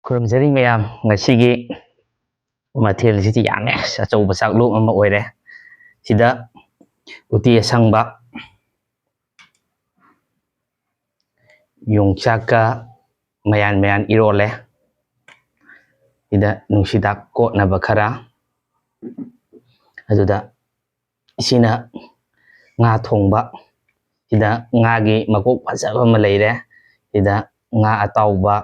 ꯈꯨꯔꯨꯝꯖꯔꯤ ꯃꯌꯥꯝ ꯉꯁꯤꯒꯤ ꯃꯊꯦꯜꯁꯤꯗꯤ ꯌꯥꯝꯃꯦ ꯑꯆꯧꯕ ꯆꯥꯛꯂꯣꯛ ꯑꯃ ꯑꯣꯏꯔꯦ ꯁꯤꯗ ꯎꯇꯤ ꯑꯁꯪꯕ ꯌꯣꯡꯆꯥꯛꯀ ꯃꯌꯥꯟ ꯏꯔꯣꯜꯂꯦ ꯁꯤꯗ ꯅꯨꯡꯁꯤꯗꯥꯛ ꯀꯣꯠꯅꯕ ꯈꯔ ꯑꯗꯨꯗ ꯁꯤꯅ ꯉꯥ ꯊꯣꯡꯕ ꯁꯤꯗ ꯉꯥꯒꯤ ꯃꯀꯣꯛ ꯐꯖꯕ ꯑꯃ ꯂꯩꯔꯦ ꯁꯤꯗ ꯉꯥ ꯑꯇꯥꯎꯕ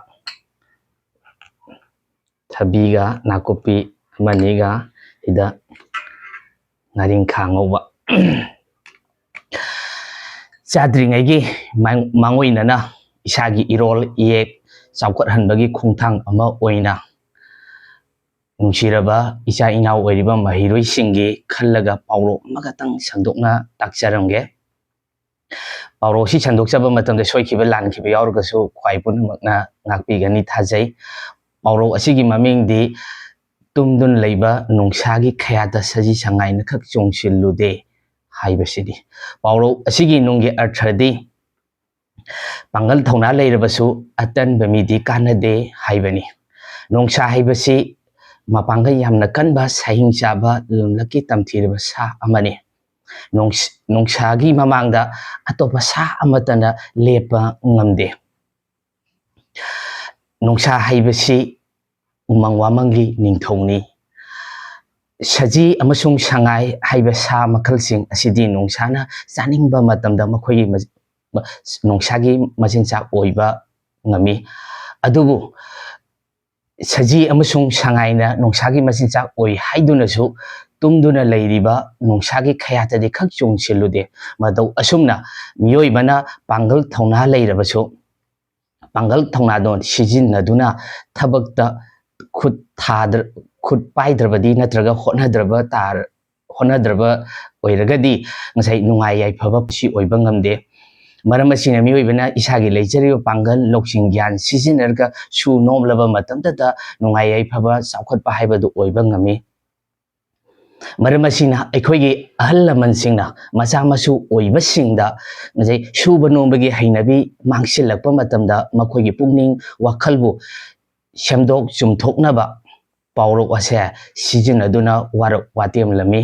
ꯊꯕꯤꯒ ꯅꯥꯀꯨꯞꯄꯤ ꯑꯃꯅꯤꯒ ꯁꯤꯗ ꯉꯥꯔꯤꯡꯈꯥ ꯉꯧꯕ ꯆꯥꯗ꯭ꯔꯤꯉꯩꯒꯤ ꯃꯥꯡꯑꯣꯏꯅꯅ ꯏꯁꯥꯒꯤ ꯏꯔꯣꯜ ꯏꯌꯦꯛ ꯆꯥꯎꯈꯠꯍꯟꯕꯒꯤ ꯈꯣꯡꯊꯥꯡ ꯑꯃ ꯑꯣꯏꯅ ꯅꯨꯡꯁꯤꯔꯕ ꯏꯆꯥ ꯏꯅꯥꯎ ꯑꯣꯏꯔꯤꯕ ꯃꯍꯩꯔꯣꯏꯁꯤꯡꯒꯤ ꯈꯜꯂꯒ ꯄꯥꯎꯔꯧ ꯑꯃꯈꯛꯇꯪ ꯁꯟꯗꯣꯛꯅ ꯇꯥꯛꯆꯔꯝꯒꯦ ꯄꯥꯎꯔꯧꯁꯤ ꯁꯟꯗꯣꯛꯆꯕ ꯃꯇꯝꯗ ꯁꯣꯏꯈꯤꯕ ꯂꯥꯟꯈꯤꯕ ꯌꯥꯎꯔꯒꯁꯨ ꯈ꯭ꯋꯥꯏ ꯄꯨꯝꯅꯃꯛꯅ ꯉꯥꯛꯄꯤꯒꯅꯤ ꯊꯥꯖꯩ ꯄꯥꯎꯔꯧ ꯑꯁꯤꯒꯤ ꯃꯃꯤꯡꯗꯤ ꯇꯨꯝꯗꯨꯅ ꯂꯩꯕ ꯅꯣꯡꯁꯥꯒꯤ ꯈꯌꯥꯠꯇ ꯁꯖꯤ ꯁꯉꯥꯏꯅ ꯈꯛ ꯆꯣꯡꯁꯤꯜꯂꯨꯗꯦ ꯍꯥꯏꯕꯁꯤꯗꯤ ꯄꯥꯎꯔꯧ ꯑꯁꯤꯒꯤ ꯅꯨꯡꯒꯤ ꯑꯔꯊꯗꯤ ꯄꯥꯡꯒꯜ ꯊꯧꯅꯥ ꯂꯩꯔꯕꯁꯨ ꯑꯇꯟꯕ ꯃꯤꯗꯤ ꯀꯥꯟꯅꯗꯦ ꯍꯥꯏꯕꯅꯤ ꯅꯣꯡꯁꯥ ꯍꯥꯏꯕꯁꯤ ꯃꯄꯥꯡꯒꯜ ꯌꯥꯝꯅ ꯀꯟꯕ ꯁꯥꯍꯤꯡ ꯆꯥꯕ ꯂꯝꯂꯛꯀꯤ ꯇꯝꯊꯤꯔꯕ ꯁꯥ ꯑꯃꯅꯤ ꯅꯣꯡꯁꯥꯒꯤ ꯃꯃꯥꯡꯗ ꯑꯇꯣꯞꯄ ꯁꯥ ꯑꯃꯠꯇꯅ ꯂꯦꯞꯄ ꯉꯝꯗꯦ ꯅꯣꯡꯁꯥ ꯍꯥꯏꯕꯁꯤ ꯎꯃꯪ ꯋꯥꯃꯪꯒꯤ ꯅꯤꯡꯊꯧꯅꯤ ꯁꯖꯤ ꯑꯃꯁꯨꯡ ꯁꯉꯥꯏ ꯍꯥꯏꯕ ꯁꯥ ꯃꯈꯜꯁꯤꯡ ꯑꯁꯤꯗꯤ ꯅꯣꯡꯁꯥꯅ ꯆꯥꯅꯤꯡꯕ ꯃꯇꯝꯗ ꯃꯈꯣꯏꯒꯤ ꯅꯣꯡꯁꯥꯒꯤ ꯃꯆꯤꯟꯖꯥꯛ ꯑꯣꯏꯕ ꯉꯝꯃꯤ ꯑꯗꯨꯕꯨ ꯁꯖꯤ ꯑꯃꯁꯨꯡ ꯁꯉꯥꯏꯅ ꯅꯣꯡꯁꯥꯒꯤ ꯃꯆꯤꯟꯖꯥꯛ ꯑꯣꯏ ꯍꯥꯏꯗꯨꯅꯁꯨ ꯇꯨꯝꯗꯨꯅ ꯂꯩꯔꯤꯕ ꯅꯣꯡꯁꯥꯒꯤ ꯈꯌꯥꯠꯇꯗꯤ ꯈꯛ ꯆꯣꯡꯁꯤꯜꯂꯨꯗꯦ ꯃꯇꯧ ꯑꯁꯨꯝꯅ ꯃꯤꯑꯣꯏꯕꯅ ꯄꯥꯡꯒꯜ ꯊꯧꯅꯥ ꯂꯩꯔꯕꯁꯨ ꯄꯥꯡꯒꯜ ꯊꯧꯅꯥꯗꯣ ꯁꯤꯖꯤꯟꯅꯗꯨꯅ ꯊꯕꯛꯇ ꯈꯨꯠ ꯄꯥꯏꯗ꯭ꯔꯕꯗꯤ ꯅꯠꯇ꯭ꯔꯒ ꯍꯣꯠꯅꯗ꯭ꯔꯕ ꯑꯣꯏꯔꯒꯗꯤ ꯉꯁꯥꯏ ꯅꯨꯡꯉꯥꯏ ꯌꯥꯏꯐꯕ ꯄꯨꯟꯁꯤ ꯑꯣꯏꯕ ꯉꯝꯗꯦ ꯃꯔꯝ ꯑꯁꯤꯅ ꯃꯤꯑꯣꯏꯕꯅ ꯏꯁꯥꯒꯤ ꯂꯩꯖꯔꯤꯕ ꯄꯥꯡꯒꯜ ꯂꯧꯁꯤꯡ ꯒ꯭ꯌꯥꯟ ꯁꯤꯖꯤꯟꯅꯔꯒ ꯁꯨ ꯅꯣꯝꯂꯕ ꯃꯇꯝꯗꯇ ꯅꯨꯡꯉꯥꯏ ꯌꯥꯏꯐꯕ ꯆꯥꯎꯈꯠꯄ ꯍꯥꯏꯕꯗꯨ ꯑꯣꯏꯕ ꯉꯝꯃꯤ ꯃꯔꯝ ꯑꯁꯤꯅ ꯑꯩꯈꯣꯏꯒꯤ ꯑꯍꯜ ꯂꯃꯟꯁꯤꯡꯅ ꯃꯆꯥ ꯃꯁꯨ ꯑꯣꯏꯕꯁꯤꯡꯗ ꯉꯁꯥꯏ ꯁꯨꯕ ꯅꯣꯝꯕꯒꯤ ꯍꯩꯅꯕꯤ ꯃꯥꯡꯁꯤꯜꯂꯛꯄ ꯃꯇꯝꯗ ꯃꯈꯣꯏꯒꯤ ꯄꯨꯛꯅꯤꯡ ꯋꯥꯈꯜꯕꯨ ꯁꯦꯝꯗꯣꯛ ꯆꯨꯝꯊꯣꯛꯅꯕ ꯄꯥꯎꯔꯧ ꯑꯁꯦ ꯁꯤꯖꯤꯟꯅꯗꯨꯅ ꯋꯥꯔꯛ ꯋꯥꯇꯦꯝꯂꯝꯃꯤ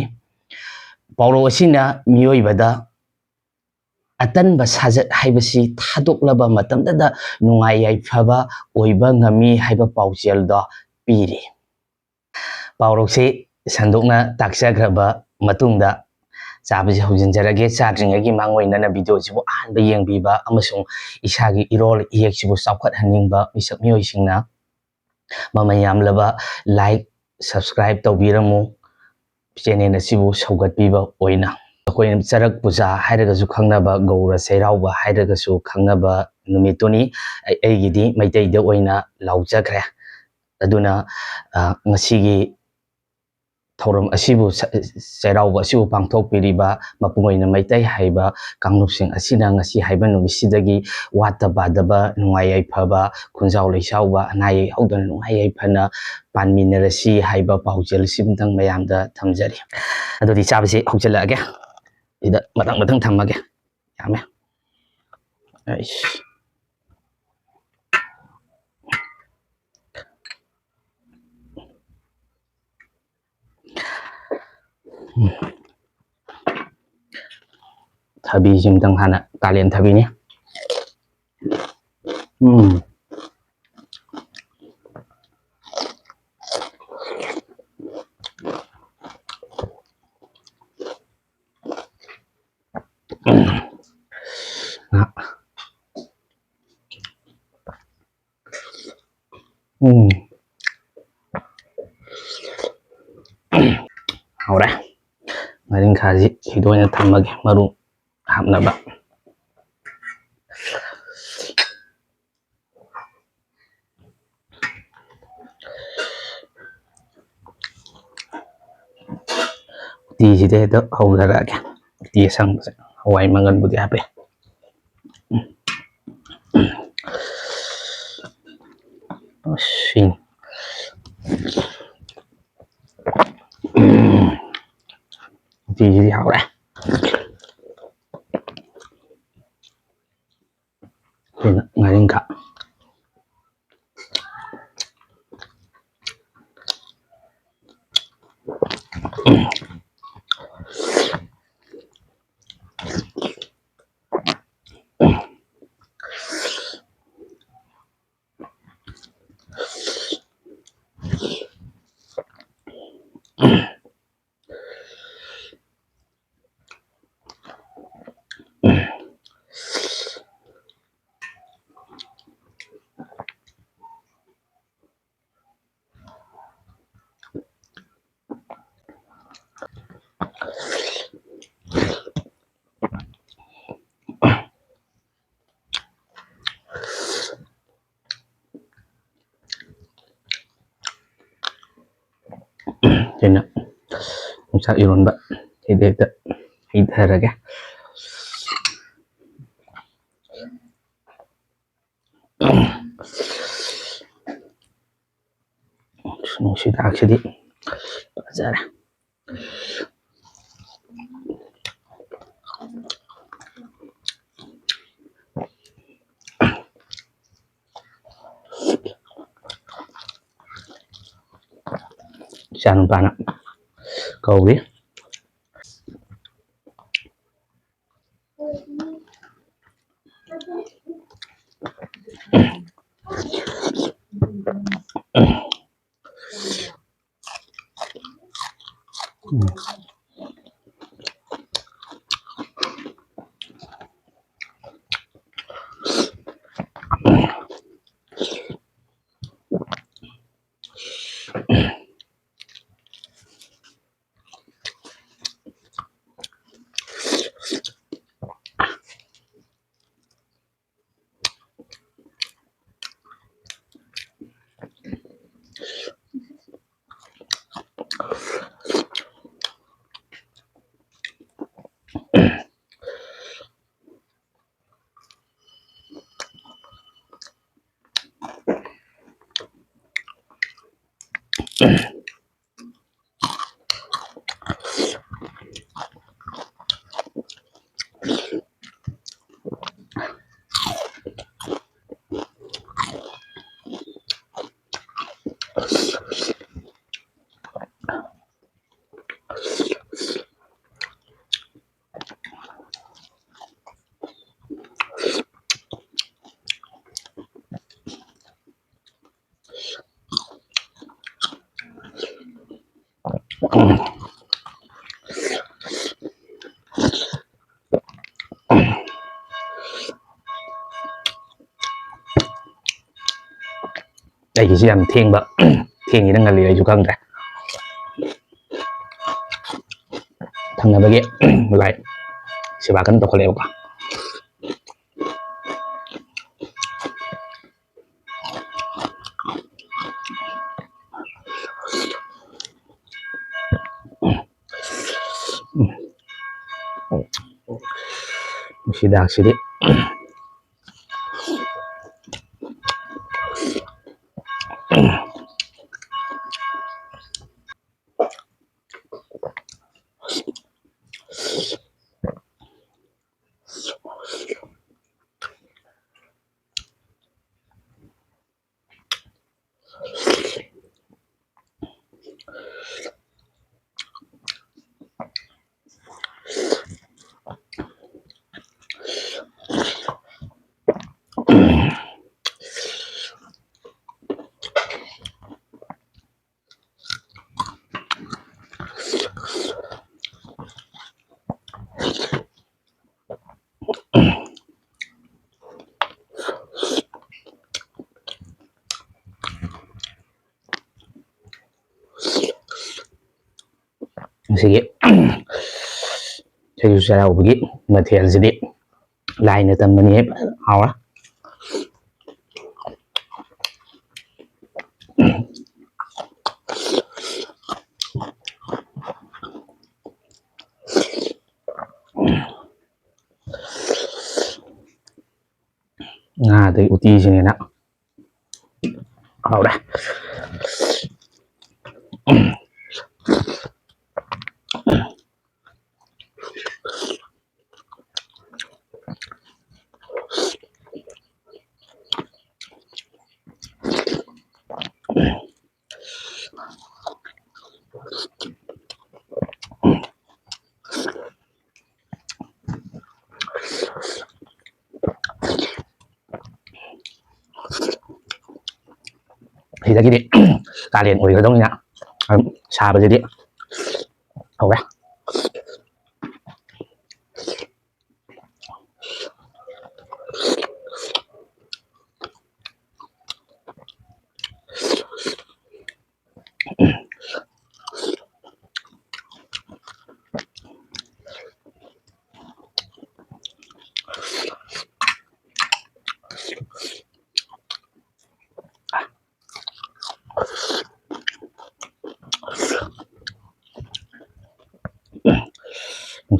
ꯄꯥꯎꯔꯧ ꯑꯁꯤꯅ ꯃꯤꯑꯣꯏꯕꯗ ꯑꯇꯟꯕ ꯁꯥꯖꯠ ꯍꯥꯏꯕꯁꯤ ꯊꯥꯗꯣꯛꯂꯕ ꯃꯇꯝꯗꯗ ꯅꯨꯡꯉꯥꯏ ꯌꯥꯏꯐꯕ ꯑꯣꯏꯕ ꯉꯝꯃꯤ ꯍꯥꯏꯕ ꯄꯥꯎꯖꯦꯜꯗꯣ ꯄꯤꯔꯤ ꯄꯥꯎꯔꯧꯁꯤ ꯁꯟꯗꯣꯛꯅ ꯇꯥꯛꯆꯈ꯭ꯔꯕ ꯃꯇꯨꯡꯗ ꯆꯥꯕꯁꯤ ꯍꯧꯖꯤꯟꯖꯔꯒꯦ ꯆꯥꯗ꯭ꯔꯤꯉꯩꯒꯤ ꯃꯥꯡꯑꯣꯏꯅꯅ ꯚꯤꯗꯤꯑꯣꯁꯤꯕꯨ ꯑꯍꯥꯟꯕ ꯌꯦꯡꯕꯤꯕ ꯑꯃꯁꯨꯡ ꯏꯁꯥꯒꯤ ꯏꯔꯣꯜ ꯏꯌꯦꯛꯁꯤꯕꯨ ꯆꯥꯎꯈꯠꯍꯟꯅꯤꯡꯕ ꯃꯤꯁꯛ ꯃꯤꯑꯣꯏꯁꯤꯡꯅ ꯃꯃꯜ ꯌꯥꯝꯂꯕ ꯂꯥꯏꯛ ꯁꯕꯁꯀ꯭ꯔꯥꯏꯕ ꯇꯧꯕꯤꯔꯝꯃꯨ ꯆꯦꯅꯦꯜ ꯑꯁꯤꯕꯨ ꯁꯧꯒꯠꯄꯤꯕ ꯑꯣꯏꯅ ꯑꯩꯈꯣꯏꯅ ꯆꯔꯛ ꯄꯨꯖꯥ ꯍꯥꯏꯔꯒꯁꯨ ꯈꯪꯅꯕ ꯒꯧꯔ ꯆꯩꯔꯥꯎꯕ ꯍꯥꯏꯔꯒꯁꯨ ꯈꯪꯅꯕ ꯅꯨꯃꯤꯠꯇꯨꯅꯤ ꯑꯩꯒꯤꯗꯤ ꯃꯩꯇꯩꯗ ꯑꯣꯏꯅ ꯂꯥꯎꯖꯈ꯭ꯔꯦ ꯑꯗꯨꯅ ꯉꯁꯤꯒꯤ ꯊꯧꯔꯝ ꯑꯁꯤꯕꯨ ꯆꯩꯔꯥꯎꯕ ꯑꯁꯤꯕꯨ ꯄꯥꯡꯊꯣꯛꯄꯤꯔꯤꯕ ꯃꯄꯨꯡ ꯑꯣꯏꯅ ꯃꯩꯇꯩ ꯍꯥꯏꯕ ꯀꯥꯡꯂꯨꯞꯁꯤꯡ ꯑꯁꯤꯅ ꯉꯁꯤ ꯍꯥꯏꯕ ꯅꯨꯃꯤꯠꯁꯤꯗꯒꯤ ꯋꯥꯠꯇ ꯄꯥꯗꯕ ꯅꯨꯡꯉꯥꯏ ꯌꯥꯏꯐꯕ ꯈꯨꯟꯖꯥꯎ ꯂꯩꯆꯥꯎꯕ ꯑꯅꯥ ꯑꯌꯦꯛ ꯌꯥꯎꯗꯅ ꯅꯨꯡꯉꯥꯏ ꯌꯥꯏꯐꯅ ꯄꯥꯟꯃꯤꯟꯅꯔꯁꯤ ꯍꯥꯏꯕ ꯄꯥꯎꯖꯦꯜ ꯑꯁꯤꯃꯇꯪ ꯃꯌꯥꯝꯗ ꯊꯝꯖꯔꯤ ꯑꯗꯨꯗꯤ ꯆꯥꯕꯁꯤ ꯍꯧꯖꯤꯜꯂꯛꯑꯒꯦ ꯁꯤꯗ ꯃꯊꯪ ꯊꯝꯃꯒꯦ ꯌꯥꯝꯃꯦ ꯊꯕꯤꯁꯤꯃꯇꯪ ꯍꯥꯟꯅ ꯀꯥꯂꯦꯟ ꯊꯕꯤꯅꯤ ꯍꯧꯔꯦ ꯉꯥꯔꯤꯡꯈꯥꯁꯤ ꯁꯤꯗ ꯑꯣꯏꯅ ꯊꯝꯃꯒꯦ ꯃꯔꯨ ꯍꯥꯞꯅꯕ ꯎꯇꯤꯁꯤꯗ ꯍꯦꯛꯇ ꯍꯧꯖꯔꯛꯑꯒꯦ ꯎꯇꯤ ꯑꯁꯪꯕꯁꯦ ꯍꯋꯥꯏ ꯃꯪꯒꯜꯕꯨꯗꯤ ꯍꯥꯞꯄꯦ ꯁꯤꯅꯤ ꯎꯇꯤꯁꯤꯗꯤ ꯍꯥꯎꯔꯦ ꯉꯥꯔꯤꯡꯈꯥ ꯁꯤꯅ ꯌꯣꯡꯆꯥꯛ ꯏꯔꯣꯟꯕ ꯁꯤꯗ ꯍꯦꯛꯇ ꯍꯩꯊꯔꯒꯦ. ꯅꯨꯡꯁꯤꯗꯥꯛꯁꯤꯗꯤ ꯐꯖꯔꯦ. Icha nupana kꯧri. ꯑꯩꯒꯤꯁꯤ ꯌꯥꯝ ꯊꯦꯡꯕ ꯊꯦꯡꯉꯤꯔ ꯉꯜꯂꯤꯔ ꯑꯩꯁꯨ ꯈꯪꯗ꯭ꯔꯦ. ꯊꯪꯅꯕꯒꯤ ꯂꯥꯏ ꯁꯦꯕꯥ ꯀꯟꯅ ꯇꯧꯈꯠꯂꯛꯑꯦꯕꯀꯣ. ꯅꯨꯡꯁꯤꯗꯥꯛꯁꯤꯗꯤ ꯉꯁꯤꯒꯤ ꯁꯖꯤꯕꯨ ꯆꯩꯔꯥꯎꯕꯒꯤ ꯃꯊꯦꯜꯁꯤꯗꯤ ꯂꯥꯏꯅ ꯇꯝꯕꯅꯤ. ꯍꯥꯎꯔꯦ. ꯉꯥꯗꯩ ꯎꯇꯤꯁꯤꯅꯦꯅ ꯍꯥꯎꯔꯦ. ꯁꯤꯗꯒꯤꯗꯤ ꯀꯥꯂꯦꯟ ꯑꯣꯏꯒꯗꯧꯅꯤꯅ ꯁꯥꯕꯁꯤꯗꯤ ꯍꯧꯔꯦ.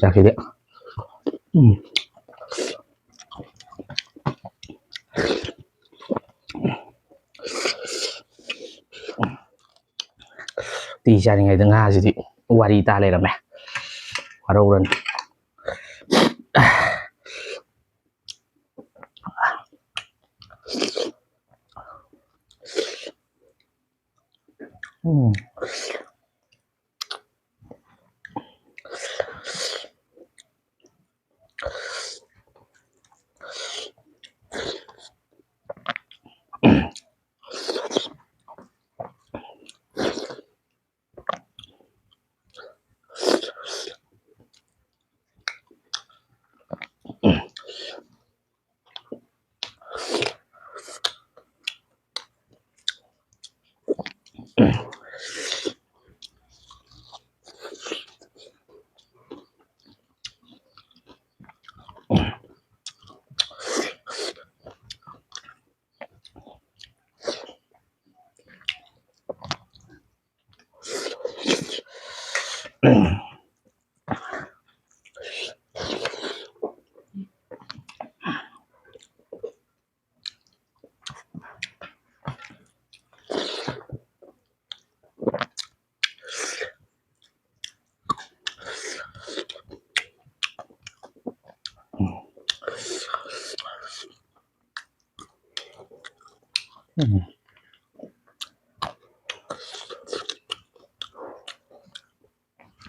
ꯌꯣꯡꯆꯥꯛꯁꯤꯗꯤ ꯇꯤ ꯆꯥꯔꯤꯉꯩꯗ ꯉꯥꯁꯤꯗꯤ ꯋꯥꯔꯤ ꯇꯥ ꯂꯩꯔꯝꯃꯦ ꯋꯥꯔꯧꯔꯅꯤ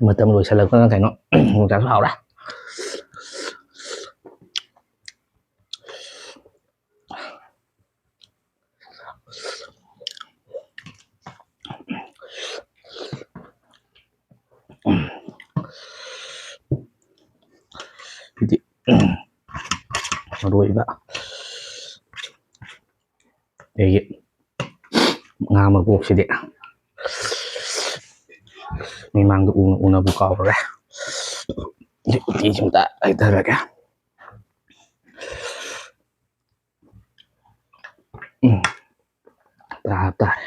ꯃꯇꯝ ꯂꯣꯏꯁꯤꯜꯂꯛꯄꯅ ꯀꯩꯅꯣ ꯌꯣꯡꯆꯥꯛꯁꯨ ꯍꯥꯎꯔꯦ ꯍꯥꯏꯗꯤ ꯃꯔꯣꯏꯕ ꯑꯗꯒꯤ ꯉꯥ ꯃꯀꯣꯛꯁꯤꯗꯤ ꯃꯤꯃꯥꯡꯗ ꯎꯅꯕꯨ ꯀꯥꯎꯔꯨꯔꯦ ꯎꯇꯤꯁꯤ ꯑꯝꯇ ꯍꯩꯊꯔꯒꯦ ꯍꯥꯞꯇꯥꯔꯦ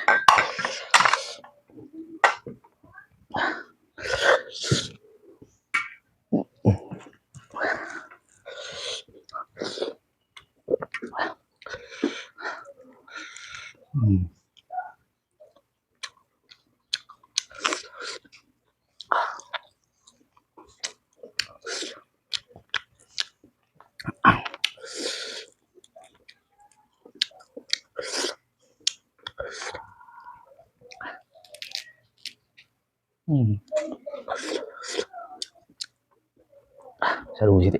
ꯁꯔꯨꯁꯤꯗꯤ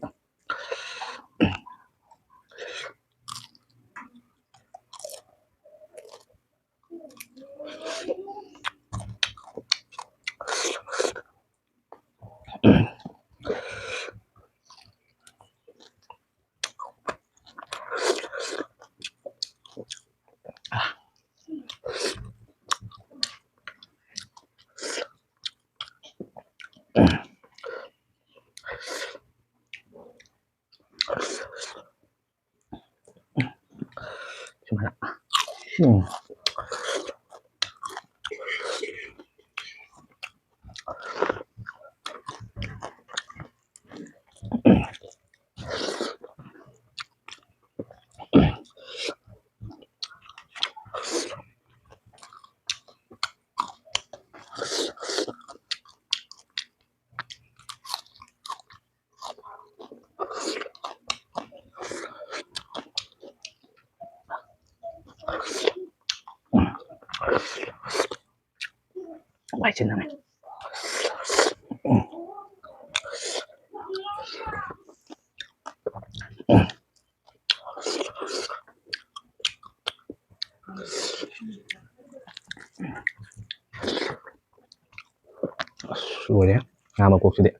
sumana. Macam mana? Sudah ya, nama kok sudah.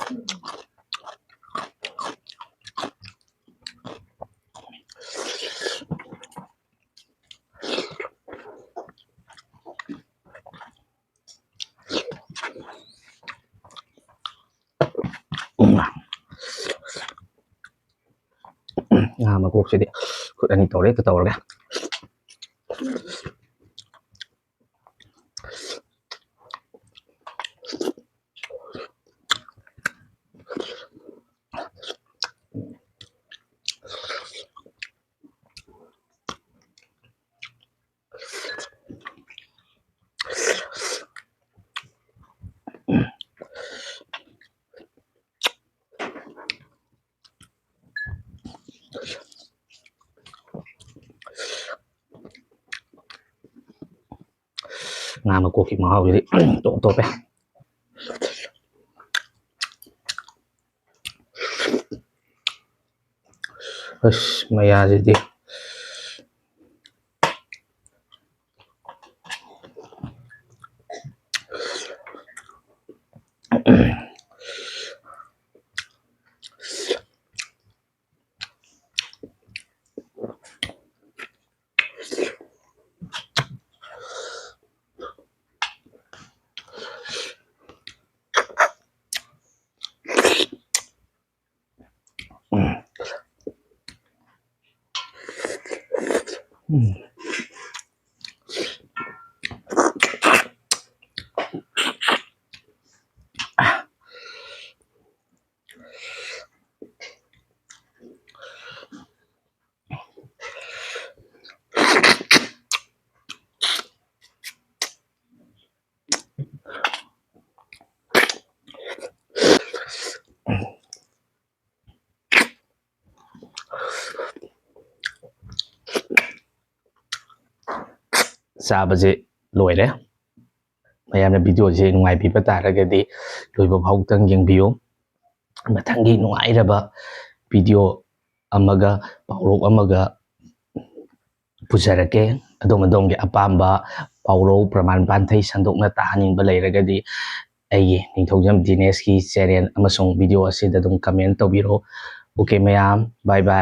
Nga makoksidi khut ani tore ka tawra nga makoki mahawili to tope as mayasidi ꯆꯥꯕꯁꯦ ꯂꯣꯏꯔꯦ ꯃꯌꯥꯝꯅ ꯚꯤꯗꯤꯑꯣꯁꯦ ꯅꯨꯡꯉꯥꯏꯕꯤꯕ ꯇꯥꯔꯒꯗꯤ ꯂꯣꯏꯕ ꯐꯥꯎꯇꯪ ꯌꯦꯡꯕꯤꯌꯨ ꯃꯊꯪꯒꯤ ꯅꯨꯡꯉꯥꯏꯔꯕ ꯚꯤꯗꯤꯑꯣ ꯑꯃꯒ ꯄꯥꯎꯔꯧ ꯑꯃꯒ ꯄꯨꯖꯔꯛꯀꯦ ꯑꯗꯣꯝꯒꯤ ꯑꯄꯥꯝꯕ ꯄꯥꯎꯔꯧ ꯄ꯭ꯔꯃꯥꯟ ꯄꯥꯟꯊꯩ ꯁꯟꯗꯣꯛꯅ ꯇꯥꯍꯟꯅꯤꯡꯕ ꯂꯩꯔꯒꯗꯤ ꯑꯩꯒꯤ ꯅꯤꯡꯊꯧꯖꯝ ꯗꯤꯅꯦꯁꯀꯤ ꯆꯦꯅꯦꯜ ꯑꯃꯁꯨꯡ ꯚꯤꯗꯤꯑꯣ ꯑꯁꯤꯗ ꯑꯗꯨꯝ ꯀꯃꯦꯟ ꯇꯧꯕꯤꯔꯛꯑꯣ ꯑꯣꯀꯦ ꯃꯌꯥꯝ ꯕꯥꯏ ꯕꯥꯏ